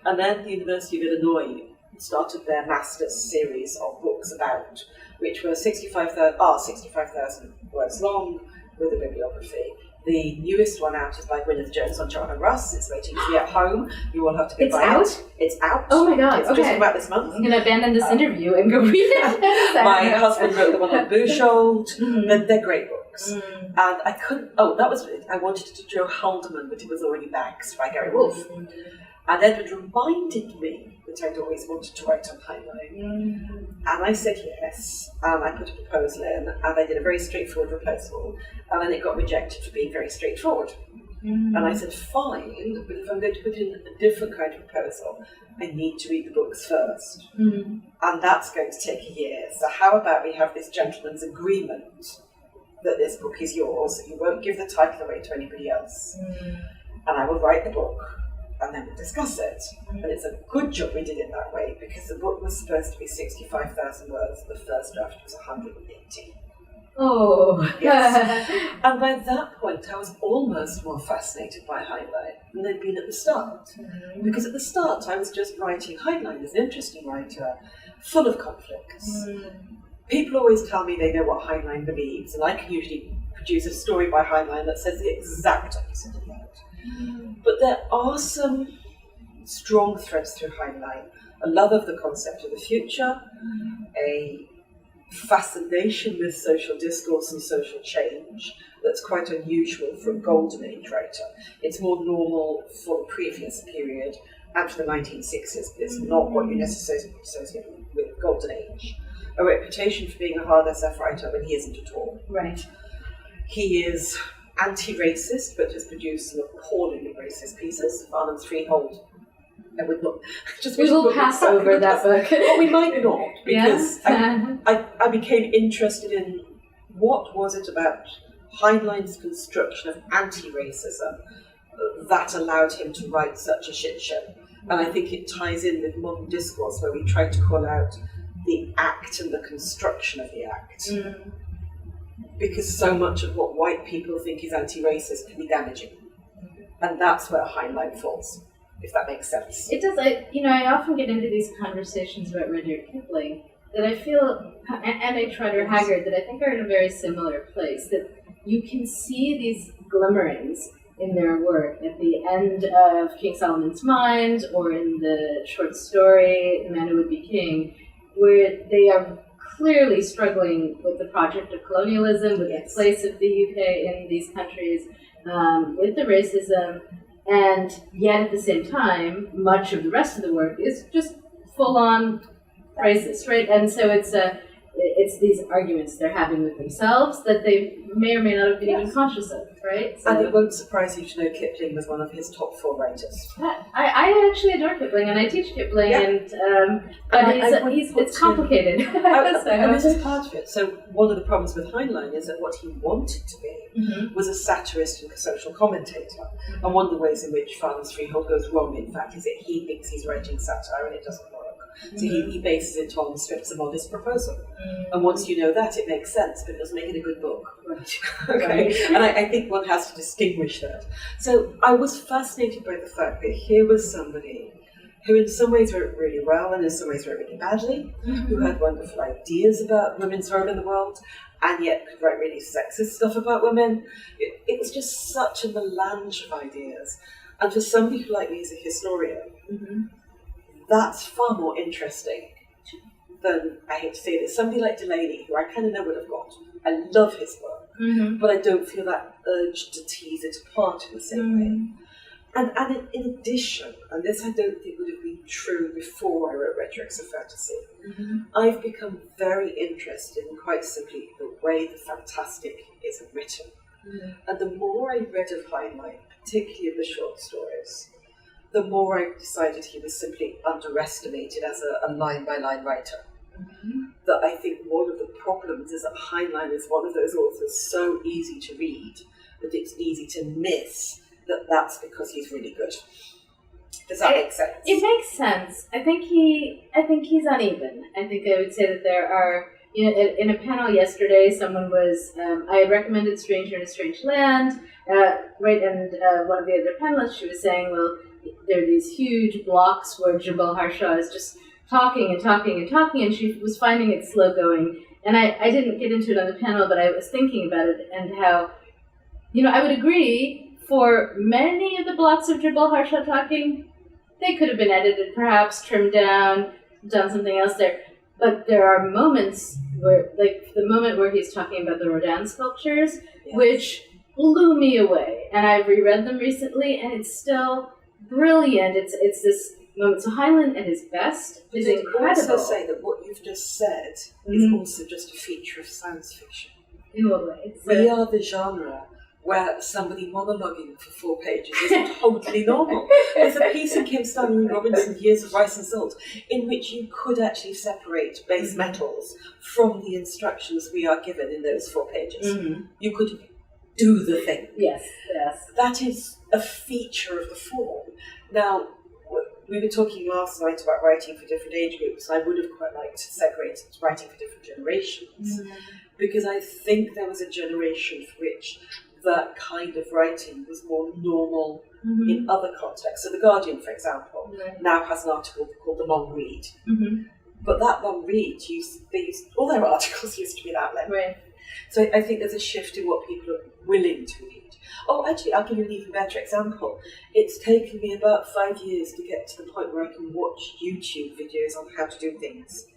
And then the University of Illinois started their master's series of books about, which were 65,000 words long with a bibliography. The newest one out is by Gwyneth Jones on Joanna Russ. It's waiting to be at home. You will have to go buy it. It's out? Oh my god, it's just about this month. I'm going to abandon this interview and go read it. My husband wrote the one on Bouchold. They're great books. And I couldn't, that was it. I wanted to do Joe Haldeman, but it was already backed by Gary Wolfe. And Edward reminded me that I'd always wanted to write on Heinlein. And I said yes, and I put a proposal in, and I did a very straightforward proposal, and then it got rejected for being very straightforward. And I said, fine, but if I'm going to put in a different kind of proposal, I need to read the books first. And that's going to take a year. So how about we have this gentleman's agreement that this book is yours, you won't give the title away to anybody else, and I will write the book, and then we'll discuss it. And it's a good job we did it that way, because the book was supposed to be 65,000 words, the first draft was 180. Oh. Yes. And by that point, I was almost more fascinated by Heinlein than I'd been at the start. Because at the start, I was just writing Heinlein as an interesting writer, full of conflicts. People always tell me they know what Heinlein believes, and I can usually produce a story by Heinlein that says the exact opposite of that. But there are some strong threads through Heinlein. A love of the concept of the future, a fascination with social discourse and social change that's quite unusual for a golden age writer. It's more normal for the previous period and for the 1960s, but it's not what you necessarily associate with golden age. A reputation for being a hard SF writer, but he isn't at all. Right. He is anti-racist, but has produced some appallingly racist pieces. Farnham's Freehold. I would not. We will pass over that book. Well, we might not, because Yeah. I became interested in what was it about Heinlein's construction of anti-racism that allowed him to write such a shit show. And I think it ties in with modern discourse, where we try to call out the act and the construction of the act. Because so much of what white people think is anti-racist can be damaging. And that's where Heinlein falls, if that makes sense. It does. I often get into these conversations about Rudyard Kipling that I feel, and H. Rider Haggard, that I think are in a very similar place, that you can see these glimmerings in their work at the end of King Solomon's Mines, or in the short story The Man Who Would Be King, where they are clearly struggling with the project of colonialism, with the place of the UK in these countries, with the racism, and yet at the same time, much of the rest of the work is just full-on racist, right? And so it's these arguments they're having with themselves that they may or may not have been even conscious of, right? So, and it won't surprise you to know Kipling was one of his top 4 writers. I actually adore Kipling, and I teach Kipling, but it's complicated. And this is part of it. So one of the problems with Heinlein is that what he wanted to be was a satirist and a social commentator. And one of the ways in which Franz Freehold goes wrong, in fact, is that he thinks he's writing satire and it doesn't work. So he bases it on Swift's A Modest Proposal. And once you know that, it makes sense, but it doesn't make it a good book. Okay? And I think one has to distinguish that. So I was fascinated by the fact that here was somebody who in some ways wrote really well and in some ways wrote really badly, who had wonderful ideas about women's role in the world, and yet could write really sexist stuff about women. It was just such a melange of ideas. And for somebody who, like me, is a historian, that's far more interesting than, I hate to say this, somebody like Delaney, who I kind of know what I've got. I love his work, but I don't feel that urge to tease it apart in the same way. And in addition, and this I don't think would have been true before I wrote Rhetorics of Fantasy, I've become very interested in, quite simply, the way the fantastic is written. And the more I read of Heinlein, particularly of the short stories, the more I decided he was simply underestimated as a line-by-line writer. That I think one of the problems is that Heinlein is one of those authors so easy to read that it's easy to miss that's because he's really good. Does that make sense? It makes sense. I think he's uneven. I think I would say that there are, in a panel yesterday, someone was, I had recommended Stranger in a Strange Land, right, and one of the other panelists, she was saying, well, there are these huge blocks where Jabal Harshaw is just talking and talking and talking, and she was finding it slow going. And I didn't get into it on the panel, but I was thinking about it and how, I would agree, for many of the blocks of Jabal Harshaw talking, they could have been edited, perhaps trimmed down, done something else there. But there are moments where, like the moment where he's talking about the Rodin sculptures, which blew me away. And I've reread them recently, and it's still brilliant. It's this moment. So Heinlein at his best is incredible. I would also say that what you've just said is also just a feature of science fiction. In what way? We are the genre where somebody monologuing for 4 pages is totally normal. There's a piece in Kim Stanley Robinson, Years of Rice and Salt, in which you could actually separate base metals from the instructions we are given in those 4 pages. You could do the thing. Yes. That is a feature of the form. Now, we were talking last night about writing for different age groups. I would have quite liked to segregate writing for different generations, because I think there was a generation for which that kind of writing was more normal in other contexts. So The Guardian, for example, now has an article called The Long Read. But that long read, all their articles used to be that length. Right. So I think there's a shift in what people are willing to read. Oh, actually, I'll give you an even better example. It's taken me about 5 years to get to the point where I can watch YouTube videos on how to do things.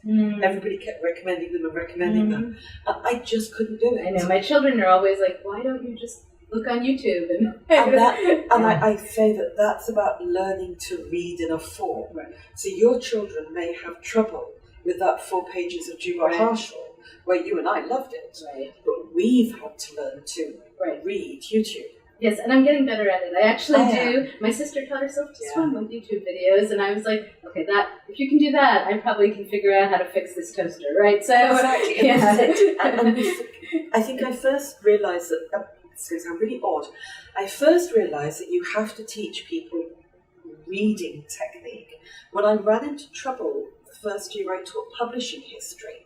Everybody kept recommending them. And I just couldn't do it. I know, my children are always like, why don't you just look on YouTube? I say that that's about learning to read in a form. Right. So your children may have trouble with that 4 pages of Jubal Harshal, where you and I loved it. Right. But we've had to learn to read YouTube. Yes, and I'm getting better at it. I actually do. My sister taught herself to swim with YouTube videos, and I was like, okay, if you can do that, I probably can figure out how to fix this toaster, right? So, exactly. And I think I first realised that, it's going to sound really odd, I first realised that you have to teach people reading technique when I ran into trouble the first year I taught publishing history,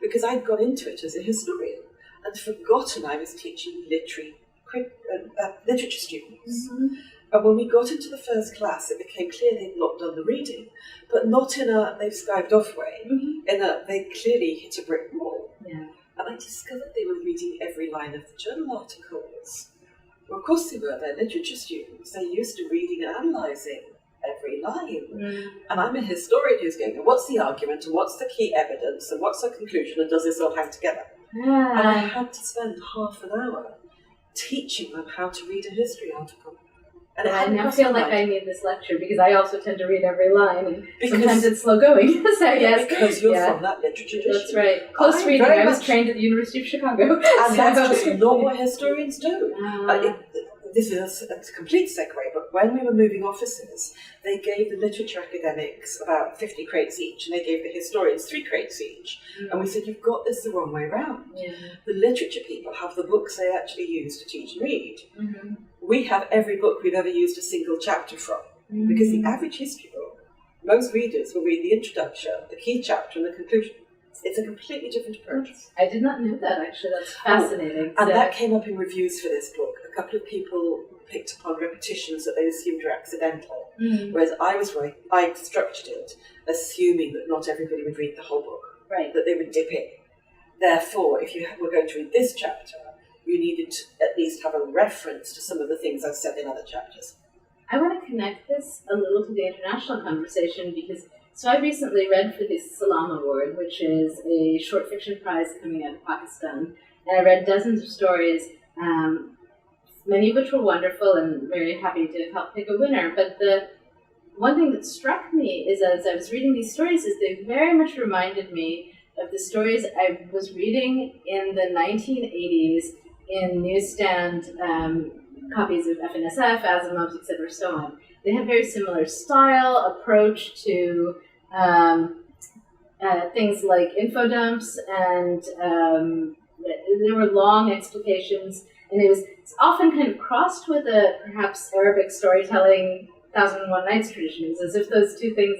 because I'd gone into it as a historian and forgotten I was teaching literature students. And when we got into the first class, it became clear they'd not done the reading, but not in a they've skived off way, in a they clearly hit a brick wall. Yeah. And I discovered they were reading every line of the journal articles. Well, of course they were. They're literature students. They're used to reading and analysing every line. And I'm a historian who's going, what's the argument, and what's the key evidence, and what's the conclusion, and does this all hang together? And I had to spend half an hour teaching them how to read a history article. And I now feel like I need this lecture because I also tend to read every line, and sometimes it's slow going. So yes, because you're from that literature tradition. That's right. Close reading. I was trained at the University of Chicago, and that's just not what historians do. This is a complete segue, but when we were moving offices, they gave the literature academics about 50 crates each, and they gave the historians 3 crates each. And we said, you've got this the wrong way around. The literature people have the books they actually use to teach and read. We have every book we've ever used a single chapter from, because the average history book, most readers will read the introduction, the key chapter, and the conclusion. It's a completely different approach. I did not know that, actually. That's fascinating. And that came up in reviews for this book. A couple of people picked up on repetitions that they assumed were accidental, whereas I structured it assuming that not everybody would read the whole book, that they would dip in. Therefore, if you were going to read this chapter, you needed to at least have a reference to some of the things I've said in other chapters. I want to connect this a little to the international conversation because so I recently read for the Salam Award, which is a short fiction prize coming out of Pakistan, and I read dozens of stories, many of which were wonderful and very happy to help pick a winner. But the one thing that struck me is as I was reading these stories is they very much reminded me of the stories I was reading in the 1980s in newsstand copies of FNSF, Asimov's, etc., so on. They had very similar style, approach to things like info dumps, and there were long explications, and it's often kind of crossed with a perhaps Arabic storytelling 1001 Nights tradition. It was as if those two things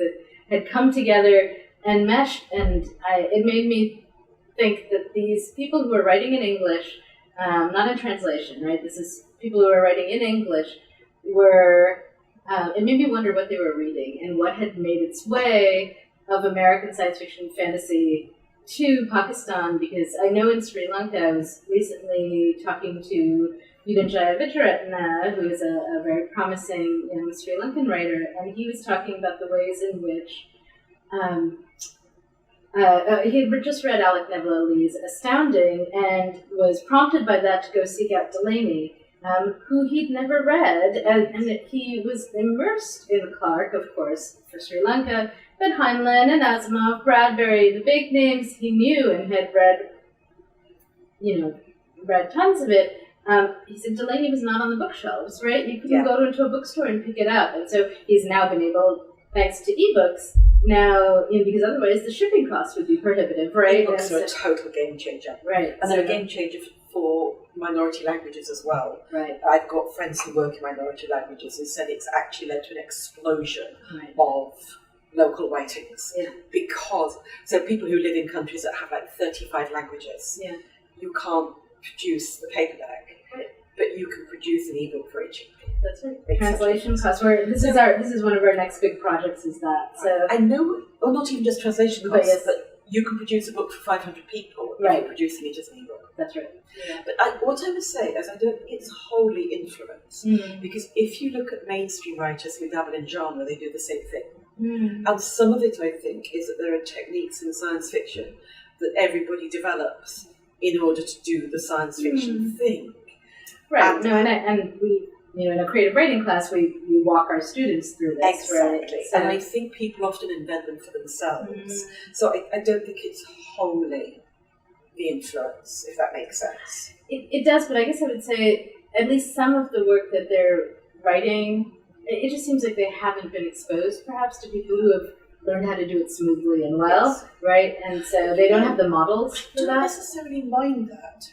had come together and meshed, and it made me think that these people who are writing in English, not in translation, right? This is people who are writing in English were. It made me wonder what they were reading and what had made its way of American science fiction fantasy to Pakistan, because I know in Sri Lanka, I was recently talking to Yudhanjaya Vijayaratne, who is a very promising young Sri Lankan writer, and he was talking about the ways in which he had just read Alec Neville Lee's Astounding and was prompted by that to go seek out Delaney, who he'd never read, and he was immersed in Clarke, of course, for Sri Lanka, but Heinlein and Asimov, Bradbury, the big names he knew and had read tons of it. He said Delaney was not on the bookshelves, right? You couldn't go into a bookstore and pick it up, and so he's now been able, thanks to ebooks, now, because otherwise the shipping costs would be prohibitive, right? Ebooks are a total game changer, right? And they're a game changer for minority languages as well. Right. I've got friends who work in minority languages who said it's actually led to an explosion of local writings. Because, so people who live in countries that have like 35 languages, you can't produce the paperback, but you can produce an ebook for each. That's right. Translation costs. This is one of our next big projects. Is that so? I know, or not even just translation costs, but you can produce a book for 500 people if you're producing it as an ebook. That's right. Yeah. But what I would say is I don't think it's wholly influence, because if you look at mainstream writers who dabble in genre, they do the same thing. And some of it, I think, is that there are techniques in science fiction that everybody develops in order to do the science fiction thing. Right. And we, in a creative writing class, we walk our students through this. Exactly. Right? So, and I think people often invent them for themselves. So I don't think it's wholly the influence, if that makes sense. It does, but I guess I would say at least some of the work that they're writing, it just seems like they haven't been exposed perhaps to people who have learned how to do it smoothly and well, right? And so they don't have the models for that. I don't necessarily mind that.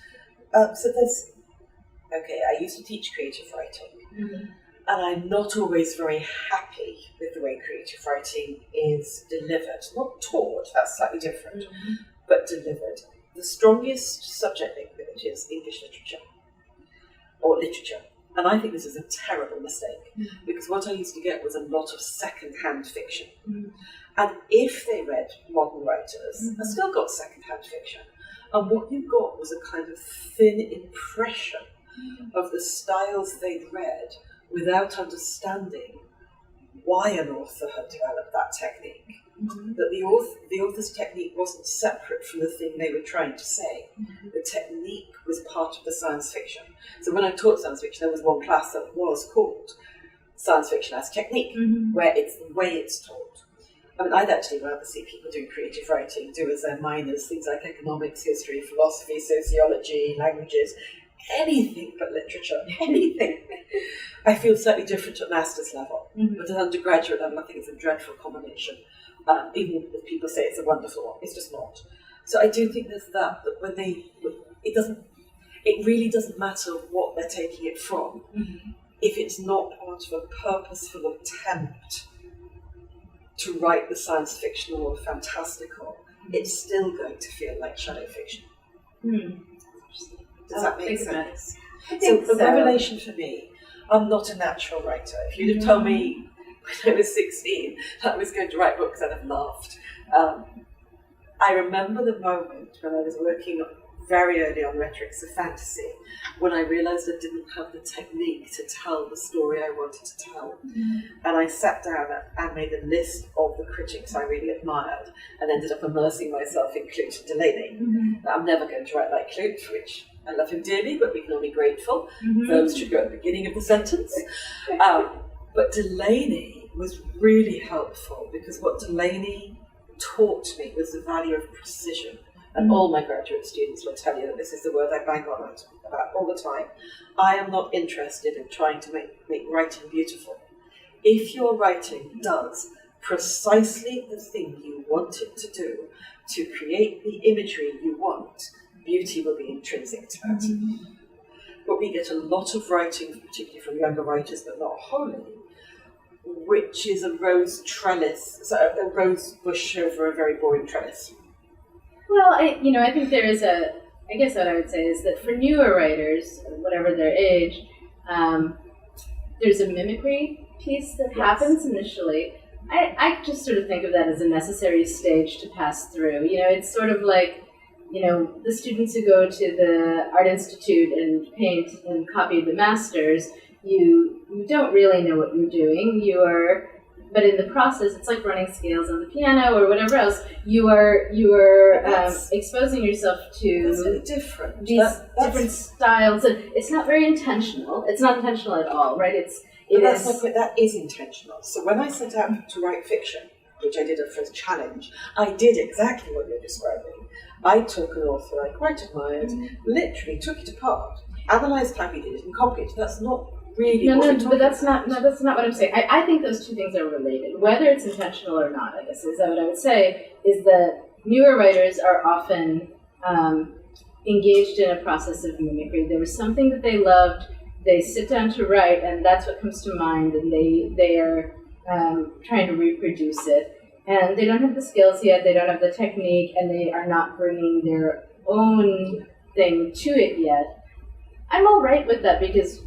I used to teach creative writing, and I'm not always very happy with the way creative writing is delivered. Not taught, that's slightly different, but delivered. The strongest subject link with it is English literature, or literature. And I think this is a terrible mistake, because what I used to get was a lot of second-hand fiction. And if they read modern writers, I still got second-hand fiction. And what you got was a kind of thin impression of the styles they'd read without understanding why an author had developed that technique. That the author's technique wasn't separate from the thing they were trying to say. The technique was part of the science fiction. So when I taught science fiction, there was one class that was called science fiction as technique, where it's the way it's taught. I mean, I'd actually rather see people doing creative writing, do as their minors, things like economics, history, philosophy, sociology, languages, anything but literature, anything. I feel slightly different at master's level, but at undergraduate level, I think it's a dreadful combination. Even if people say it's a wonderful one, it's just not. So I do think there's that when it really doesn't matter what they're taking it from. If it's not part of a purposeful attempt to write the science fictional or fantastical, it's still going to feel like shadow fiction. Does that make sense? So the revelation for me, I'm not a natural writer. If you'd have told me when I was 16 that I was going to write books, I'd have laughed. I remember the moment when I was working very early on Rhetorics of Fantasy, when I realised I didn't have the technique to tell the story I wanted to tell. And I sat down and made a list of the critics I really admired and ended up immersing myself in Clute and Delaney. I'm never going to write like Clute, which I love him dearly, but we can all be grateful. Verbs should go at the beginning of the sentence. But Delaney was really helpful because what Delaney taught me was the value of precision. And all my graduate students will tell you that this is the word I bang on about all the time. I am not interested in trying to make writing beautiful. If your writing does precisely the thing you want it to do, to create the imagery you want, beauty will be intrinsic to that. But we get a lot of writing, particularly from younger writers, but not wholly, which is a rose bush over a very boring trellis. Well, I think there is I guess what I would say is that for newer writers, whatever their age, there's a mimicry piece that happens initially. I just sort of think of that as a necessary stage to pass through. It's sort of like, the students who go to the Art Institute and paint and copy the masters, you don't really know what you're doing. But in the process, it's like running scales on the piano or whatever else. You are exposing yourself to these different styles, and it's not very intentional. It's not intentional at all, right? That's my point. That is intentional. So when I set out to write fiction, which I did at first challenge, I did exactly what you're describing. I took an author I quite admired, literally took it apart, analysed how he did it, and copied. That's not really but that's not what I'm saying. I think those two things are related, whether it's intentional or not. I guess is that what I would say is that newer writers are often engaged in a process of mimicry. There was something that they loved. They sit down to write, and that's what comes to mind, and they are trying to reproduce it. And they don't have the skills yet. They don't have the technique, and they are not bringing their own thing to it yet. I'm all right with that because,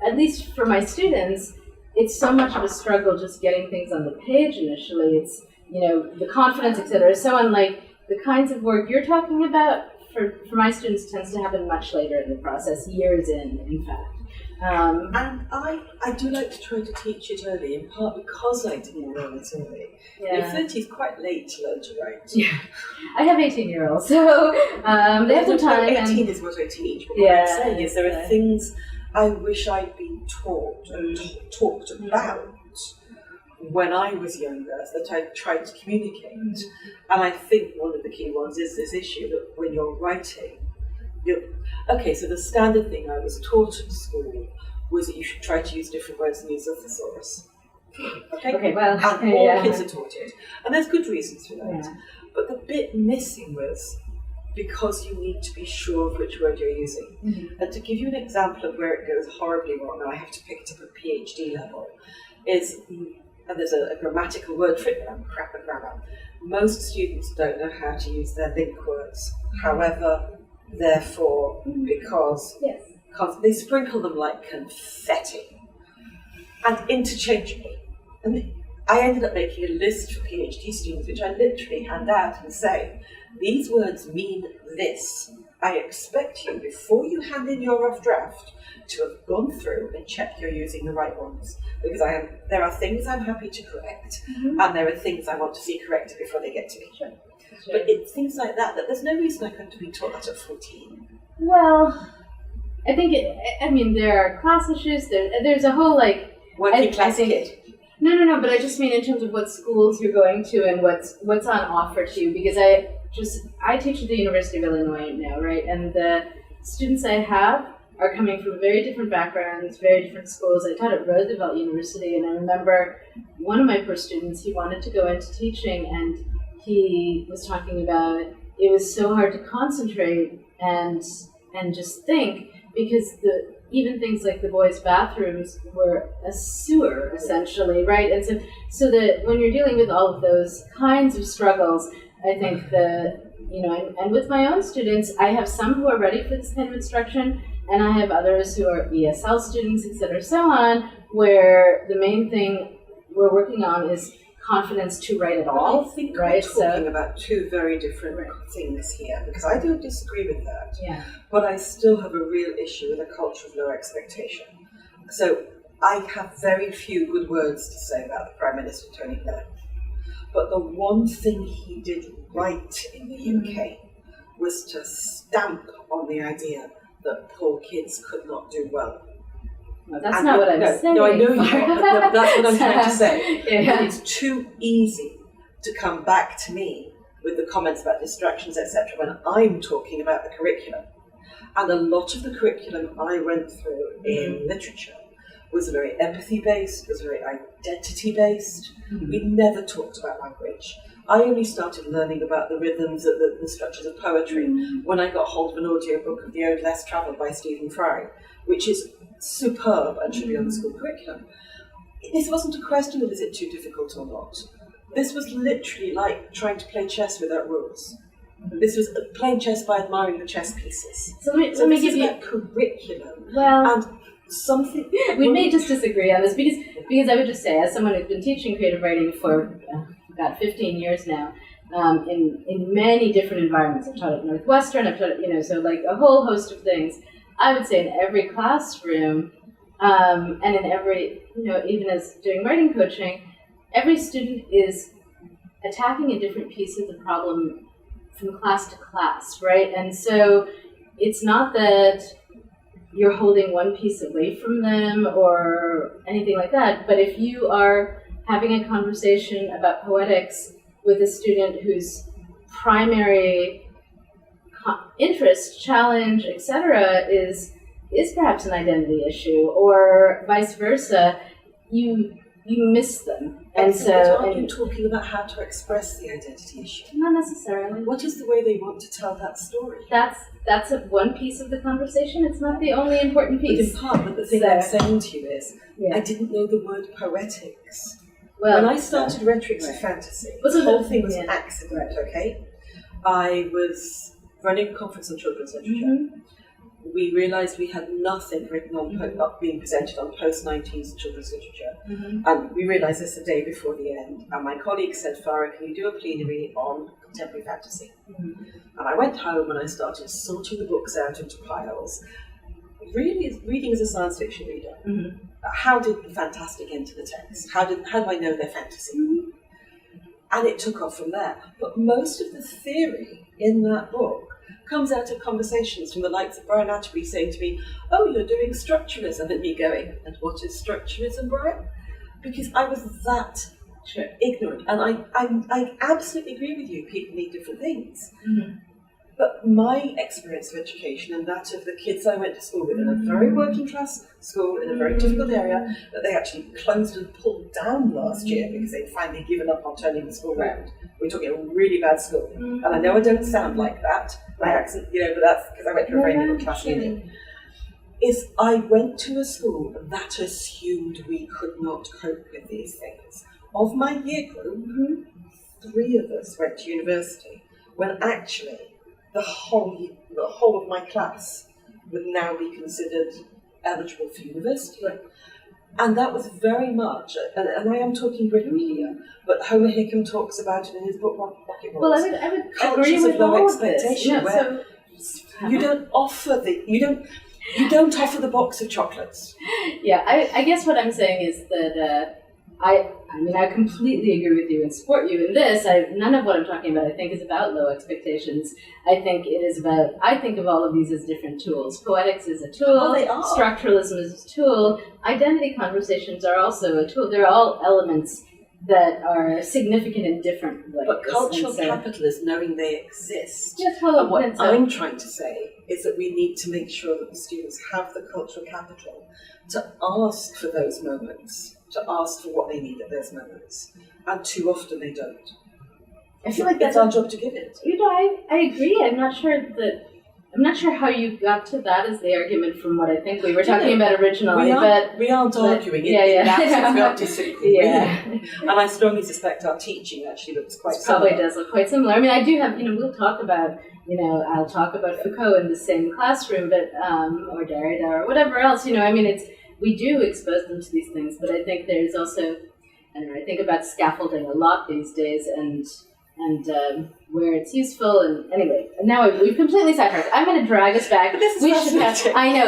at least for my students, it's so much of a struggle just getting things on the page initially. It's, the confidence, etc. So unlike the kinds of work you're talking about, for my students tends to happen much later in the process, years in fact. And I do like to try to teach it early, in part because I didn't learn it early. Yeah. 30 is quite late to learn to write. Yeah. I have 18-year-olds, so they have some time. 18 is what I teach, but what I'm saying is there are things I wish I'd been taught and talked about when I was younger that I tried to communicate. And I think one of the key ones is this issue that when you're writing, so the standard thing I was taught at school was that you should try to use different words and use a thesaurus. Okay, well, and all kids are taught it. And there's good reasons for that. Yeah. But the bit missing was because you need to be sure of which word you're using. And to give you an example of where it goes horribly wrong, and I have to pick it up at PhD level, and there's a grammatical word for it, but I'm crap at grammar. Most students don't know how to use their link words. However, therefore, because they sprinkle them like confetti and interchangeably. And I ended up making a list for PhD students, which I literally hand out and say, these words mean this. I expect you, before you hand in your rough draft, to have gone through and check you're using the right ones. Because there are things I'm happy to correct, and there are things I want to see corrected before they get to me. Sure. But it's things like that there's no reason I couldn't have been taught that at 14. Well, I think there are class issues. There's a whole working class kid. No, but I just mean in terms of what schools you're going to and what's on offer to you, because I teach at the University of Illinois now, right? And the students I have are coming from very different backgrounds, very different schools. I taught at Roosevelt University, and I remember one of my first students, he wanted to go into teaching, and he was talking about it was so hard to concentrate and just think, because even things like the boys' bathrooms were a sewer, essentially, right? And so that when you're dealing with all of those kinds of struggles, I think and with my own students, I have some who are ready for this kind of instruction, and I have others who are ESL students, et cetera, so on, where the main thing we're working on is confidence to write at all. I think right? we're talking about two very different things here, because I don't disagree with that. Yeah. But I still have a real issue with a culture of low expectation. So I have very few good words to say about the Prime Minister, Tony Blair. But the one thing he did right in the UK was to stamp on the idea that poor kids could not do well. Well, that's not what I'm saying. No, I know you are, but no, that's what I'm trying to say. Yeah. And it's too easy to come back to me with the comments about distractions, etc., when I'm talking about the curriculum. And a lot of the curriculum I went through in literature was very empathy-based, was very identity-based. We never talked about language. I only started learning about the rhythms, the structures of poetry when I got hold of an audiobook of The Ode Less Travelled by Stephen Fry, which is superb and should be on the school curriculum. This wasn't a question of is it too difficult or not. This was literally like trying to play chess without rules. This was playing chess by admiring the chess pieces. So let me give you a curriculum. Well, and something we may just disagree on this, because I would just say, as someone who's been teaching creative writing for about 15 years now, in many different environments. I've taught at Northwestern, I've taught so like a whole host of things. I would say in every classroom, and in every, even as doing writing coaching, every student is attacking a different piece of the problem from class to class, right? And so it's not that you're holding one piece away from them or anything like that, but if you are having a conversation about poetics with a student whose primary interest, challenge, etc., is perhaps an identity issue, or vice versa, you miss them. And are you talking about how to express the identity issue? Not necessarily. What is the way they want to tell that story? That's one piece of the conversation. It's not the only important piece. But the thing I'm saying to you is, I didn't know the word poetics. Well, when I started Rhetorics of Fantasy, the whole thing was accident, okay? I was running a conference on children's literature. We realised we had nothing written on being presented on post-90s children's literature. And we realised this the day before the end. And my colleague said, Farah, can you do a plenary on contemporary fantasy? And I went home and I started sorting the books out into piles. Really, reading as a science fiction reader. How did the fantastic enter the text? How do I know they're fantasy? And it took off from there. But most of the theory in that book comes out of conversations from the likes of Brian Atterbury saying to me, oh, you're doing structuralism, and me going, and what is structuralism, Brian? Because I was that ignorant. And I absolutely agree with you, people need different things. But my experience of education and that of the kids I went to school with in a very working class school in a very difficult area that they actually closed and pulled down last year because they'd finally given up on turning the school around. We're talking a really bad school. And I know I don't sound like that, my accent, but that's because I went to a very middle class uni. I went to a school that assumed we could not cope with these things. Of my year group, 3 of us went to university, when actually the whole of my class would now be considered eligible for university. And that was very much, and I am talking Britain here, but Homer Hickam talks about it in his book, what it was. Well, I would Cultures agree with of low all expectation, of this. where you don't offer the box of chocolates. Yeah, I guess what I'm saying is that I completely agree with you and support you in this. None of what I'm talking about, I think, is about low expectations. I think I think of all of these as different tools. Poetics is a tool. Oh, they are. Structuralism is a tool. Identity conversations are also a tool. They're all elements that are significant in different ways. But cultural capital is knowing they exist. Yes, well, and what I'm trying to say is that we need to make sure that the students have the cultural capital to ask for those moments, to ask for what they need at those moments. And too often they don't. I feel like that's our job to give it. I agree. I'm not sure how you got to that as the argument from what I think we were talking about originally. We aren't arguing it. Yeah. That's we are disagreeing. Yeah. And I strongly suspect our teaching actually looks quite similar. Probably does look quite similar. I mean, I do have, we'll talk about, I'll talk about Foucault in the same classroom, but, or Derrida or whatever else, we do expose them to these things, but I think there's also, I think about scaffolding a lot these days and where it's useful, and anyway, now we've completely sidetracked. I'm going to drag us back. I know,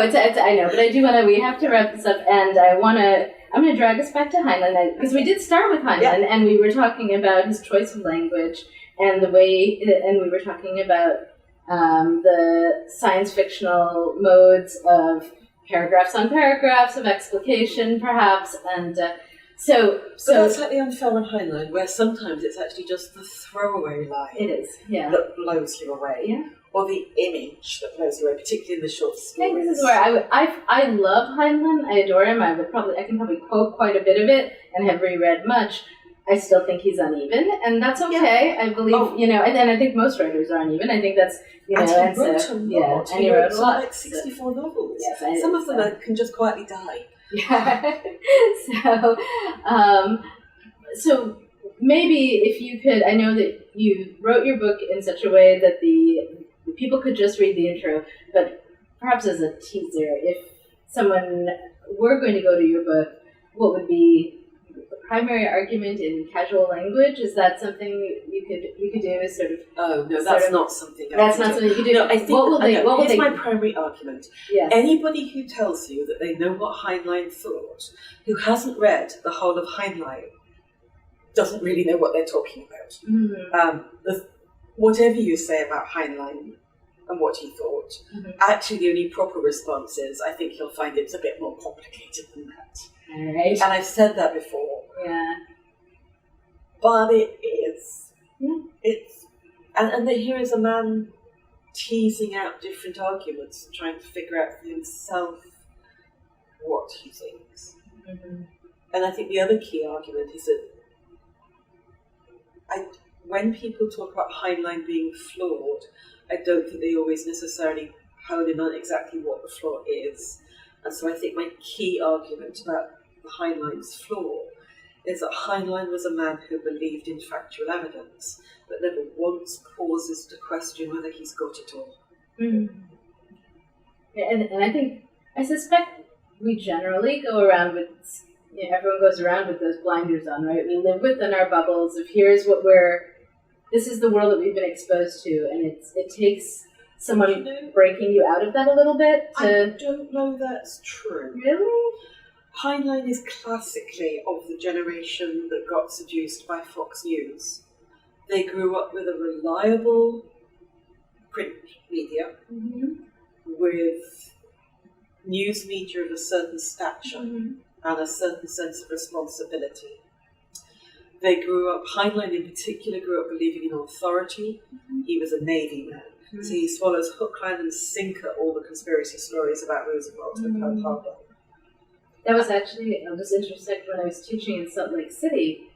but I do want to. We have to wrap this up, and I'm going to drag us back to Heinlein because we did start with Heinlein, and we were talking about his choice of language and the way, and we were talking about the science fictional modes of paragraphs on paragraphs of explication, perhaps, and. So that's slightly unfair on Heinlein, where sometimes it's actually just the throwaway line. It is, yeah. That blows you away. Yeah. Or the image that blows you away, particularly in the short stories. I think this is where I love Heinlein. I adore him. I can probably quote quite a bit of it and have reread much. I still think he's uneven, and that's okay. Yeah. I believe, and I think most writers are uneven. I I think and he wrote a lot. And he wrote a lot. Like 64 novels. Yes, some of them can just quietly die. Yeah. So maybe if you could, I know that you wrote your book in such a way that the people could just read the intro, but perhaps as a teaser, if someone were going to go to your book, what would be the primary argument in casual language? Is that something you could do as sort of? Oh no, that's not something. That's not something you could do. No, I think here's my primary argument. Yes. Anybody who tells you that they know what Heinlein thought, who hasn't read the whole of Heinlein, doesn't really know what they're talking about. Mm-hmm. Whatever you say about Heinlein and what he thought, actually the only proper response is, I think you'll find it's a bit more complicated than that. All right. And I've said that before. Yeah. But it is. Yeah. And here is a man teasing out different arguments and trying to figure out for himself what he thinks. Mm-hmm. And I think the other key argument is that when people talk about Heinlein being flawed, I don't think they always necessarily hone in on exactly what the flaw is. And so I think my key argument about Heinlein's flaw is that Heinlein was a man who believed in factual evidence, but never once pauses to question whether he's got it all. Mm-hmm. And I suspect we generally go around with, everyone goes around with those blinders on, right? We live within our bubbles of this is the world that we've been exposed to, and it takes someone breaking you out of that a little bit I don't know that's true. Really? Heinlein is classically of the generation that got seduced by Fox News. They grew up with a reliable print media, with news media of a certain stature and a certain sense of responsibility. They grew up, Heinlein in particular grew up believing in authority. He was a Navy man. So he swallows hook, line and sinker all the conspiracy stories about Roosevelt and Pearl Harbor. That was actually, I was interested when I was teaching in Salt Lake City.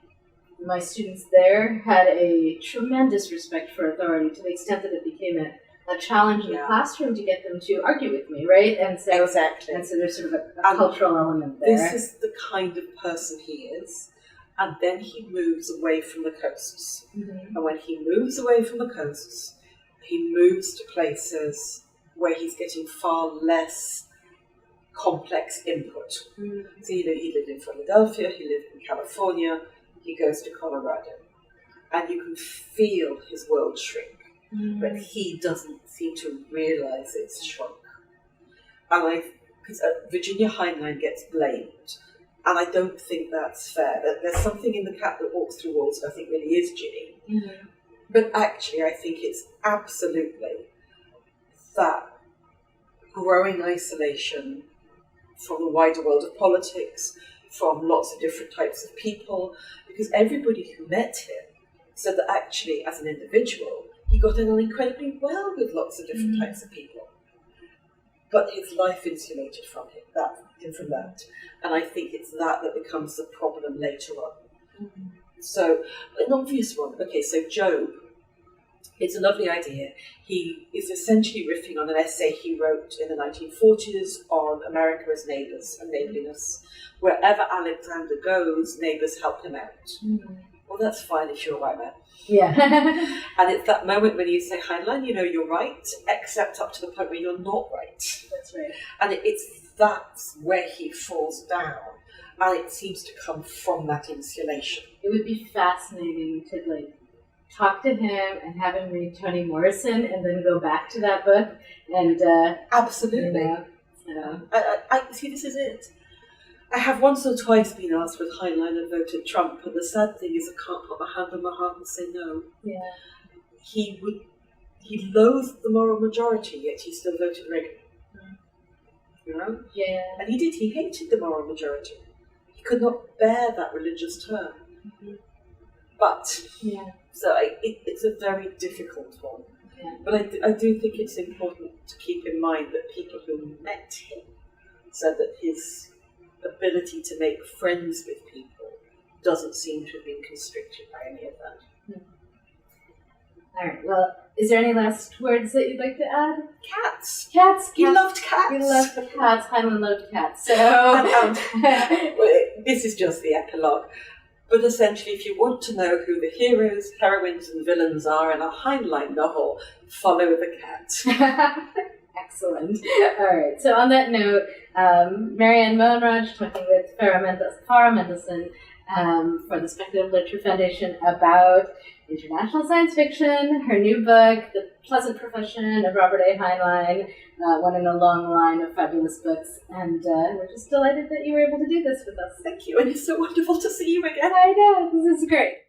My students there had a tremendous respect for authority to the extent that it became a challenge in the classroom to get them to argue with me, right? And so, exactly. And so there's sort of a cultural element there. This is the kind of person he is. And then he moves away from the coasts. And when he moves away from the coasts, he moves to places where he's getting far less complex input. So he lived in Philadelphia, he lived in California, he goes to Colorado. And you can feel his world shrink, but he doesn't seem to realize it's shrunk. And because Virginia Heinlein gets blamed And I don't think that's fair. There's something in The Cat That Walks Through Walls that I think really is Ginny. Mm-hmm. But actually, I think it's absolutely that growing isolation from the wider world of politics, from lots of different types of people, because everybody who met him said that actually, as an individual, he got on incredibly well with lots of different types of people. But his life insulated from that. And I think it's that becomes the problem later on. Mm-hmm. So, an obvious one. Okay, so Job. It's a lovely idea. He is essentially riffing on an essay he wrote in the 1940s on America as neighbours and neighbourliness. Wherever Alexander goes, neighbours help him out. Mm-hmm. Well, that's fine if you're a white man. Yeah. And it's that moment when you say, Heinlein, you're right, except up to the point where you're not right. That's right. And that's where he falls down. And it seems to come from that insulation. It would be fascinating to talk to him and have him read Toni Morrison and then go back to that book and absolutely. I see, this is it. I have once or twice been asked with Heinlein and voted Trump, but the sad thing is I can't put my hand on my heart and say no. Yeah. He loathed the moral majority, yet he still voted Reagan. Yeah. And he hated the moral majority. He could not bear that religious term. Mm-hmm. But yeah. So it's a very difficult one. Yeah. But I do think it's important to keep in mind that people who met him said that his ability to make friends with people doesn't seem to have been constricted by any of that. All right. Well, is there any last words that you'd like to add? Cats. Cats. He loved cats. He loved cats. Heinlein loved cats. So this is just the epilogue. But essentially, if you want to know who the heroes, heroines, and villains are in a Heinlein novel, follow the cat. Excellent. All right. So on that note, Marianne Moenraj talking with Farah Mendlesohn for the Speculative Literature Foundation about international science fiction, her new book, The Pleasant Profession of Robert A. Heinlein, one in a long line of fabulous books. And we're just delighted that you were able to do this with us. Thank you. And it's so wonderful to see you again. I know. This is great.